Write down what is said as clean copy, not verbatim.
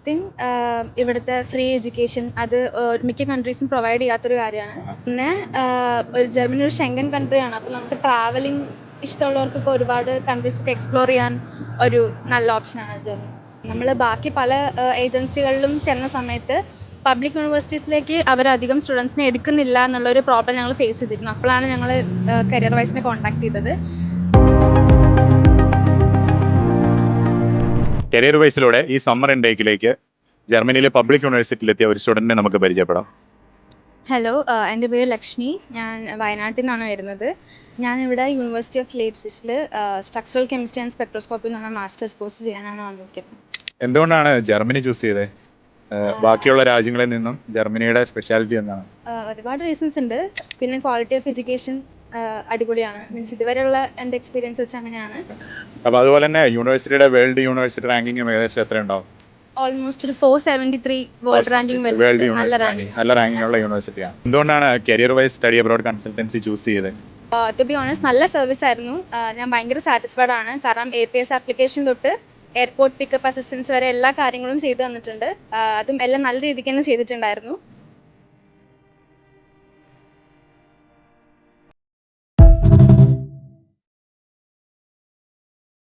Thing ഇവിടുത്തെ free education അത് മിക്ക കൺട്രീസും പ്രൊവൈഡ് ചെയ്യാത്തൊരു കാര്യമാണ്. പിന്നെ ഒരു ജർമ്മനി ഒരു ഷെങ്കൻ കൺട്രിയാണ്. അപ്പോൾ നമുക്ക് ട്രാവലിംഗ് ഇഷ്ടമുള്ളവർക്കൊക്കെ ഒരുപാട് കൺട്രീസൊക്കെ എക്സ്പ്ലോർ ചെയ്യാൻ ഒരു നല്ല ഓപ്ഷനാണ് ജർമ്മനി. നമ്മൾ ബാക്കി പല ഏജൻസികളിലും ചെന്ന സമയത്ത് പബ്ലിക് യൂണിവേഴ്സിറ്റീസിലേക്ക് അവരധികം സ്റ്റുഡൻസിനെ എടുക്കുന്നില്ല എന്നുള്ളൊരു പ്രോബ്ലം ഞങ്ങൾ ഫേസ് ചെയ്തിരുന്നു. അപ്പോഴാണ് ഞങ്ങൾ കരിയർ വൈസിനെ കോൺടാക്ട് ചെയ്തത്. കരിയർ വൈസിലൂടെ ഈ സമ്മർ ഇൻടേക്കിലേക്ക് ജർമ്മനിയിലെ പബ്ലിക് യൂണിവേഴ്സിറ്റിയിലെത്തിയ ഒരു സ്റ്റുഡൻറ്റിനെ നമുക്ക് പരിചയപ്പെടാം. ഹലോ, എൻ്റെ പേര് ലക്ഷ്മി. ഞാൻ വയനാട്ടിൽ നിന്നാണ് വരുന്നത്. ഞാനിവിടെ യൂണിവേഴ്സിറ്റി ഓഫ് ലൈപ്സിഷിൽ സ്ട്രക്ചറൽ കെമിസ്ട്രി ആൻഡ് സ്പെക്ട്രോസ്കോപ്പി എന്ന് പറഞ്ഞ മാസ്റ്റേഴ്സ് കോഴ്സ് ചെയ്യാനാണ് വന്നിരിക്കുന്നത്. എന്തുകൊണ്ടാണ് ജർമ്മനി ചൂസ് ചെയ്തത്? ബാക്കിയുള്ള രാജ്യങ്ങളിൽ നിന്നും ജർമ്മനിയുടെ സ്പെഷ്യാലിറ്റി എന്താണ്? ഒരുപാട് റീസൺസ് ഉണ്ട്. പിന്നെ ക്വാളിറ്റി ഓഫ് എഡ്യൂക്കേഷൻ അടിപൊളിയാണ്. മീൻസ് ഇതുവരെയുള്ള എൻ്റെ എക്സ്പീരിയൻസ് വെച്ച് അങ്ങനെയാണ്. അപ്പോൾ അതുപോലെ തന്നെ യൂണിവേഴ്സിറ്റിയുടെ വേൾഡ് യൂണിവേഴ്സിറ്റി റാങ്കിങ് ഏകദേശം എത്ര ഉണ്ടാവും? ഓൾമോസ്റ്റ് ഒരു 473 വേൾഡ് റാങ്കിങ് വേൾഡ് നല്ല റാങ്കിങ് ഉള്ള യൂണിവേഴ്സിറ്റിയാണ്. എന്തുകൊണ്ടാണ് career wise study abroad consultancy choose ചെയ്തത്? ടു ബി ഓണസ്റ്റ് നല്ല സർവീസ് ആയിരുന്നു. ഞാൻ ഭയങ്കര സാറ്റിസ്ഫൈഡ് ആണ്. കാരണം APS ആപ്ലിക്കേഷൻ തൊട്ട് എയർപോർട്ട് പിക്കപ്പ് അസിസ്റ്റൻസ് വരെ എല്ലാ കാര്യങ്ങളും ചെയ്തു തന്നിട്ടുണ്ട്. അതും എല്ലാം നല്ല രീതിക്ക് തന്നെ ചെയ്തിട്ടുണ്ടായിരുന്നു.